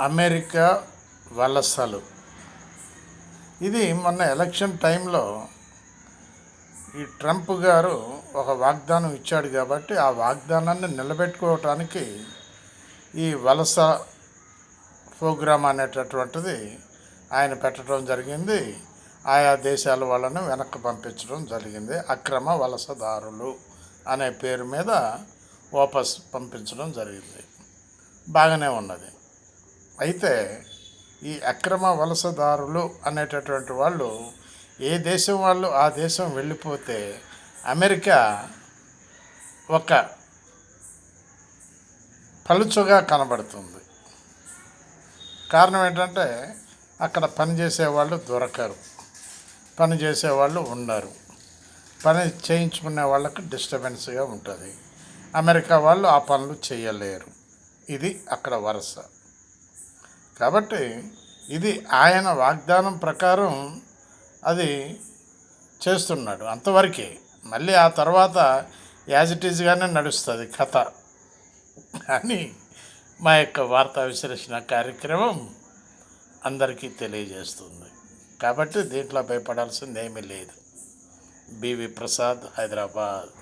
America వలసలు. ఇది మొన్న ఎలక్షన్ టైంలో ఈ ట్రంప్ గారు ఒక వాగ్దానం ఇచ్చాడు కాబట్టి ఆ వాగ్దానాన్ని నిలబెట్టుకోవటానికి ఈ వలస ప్రోగ్రాం అనేటటువంటిది ఆయన పెట్టడం జరిగింది. ఆయా దేశాల వాళ్ళను వెనక్కి పంపించడం జరిగింది. అక్రమ వలసదారులు అనే పేరు మీద వాపస్ పంపించడం జరిగింది. బాగానే ఉన్నది. అయితే ఈ అక్రమ వలసదారులు అనేటటువంటి వాళ్ళు ఏ దేశం వాళ్ళు ఆ దేశం వెళ్ళిపోతే అమెరికా ఒక పలుచుగా కనబడుతుంది. కారణం ఏంటంటే అక్కడ పనిచేసేవాళ్ళు దొరకరు, పని చేసేవాళ్ళు ఉండరు, పని చేయించుకునే వాళ్ళకి డిస్టర్బెన్స్గా ఉంటుంది. అమెరికా వాళ్ళు ఆ పనులు చేయలేరు. ఇది అక్కడ వరుస. కాబట్టి ఇది ఆయన వాగ్దానం ప్రకారం అది చేస్తున్నాడు అంతవరకే. మళ్ళీ ఆ తర్వాత యాజ్ ఇట్ ఈజ్గానే నడుస్తుంది కథ అని మా యొక్క వార్తా విశ్లేషణ కార్యక్రమం అందరికీ తెలియజేస్తుంది. కాబట్టి దీంట్లో భయపడాల్సింది ఏమీ లేదు. బివి ప్రసాద్, హైదరాబాద్.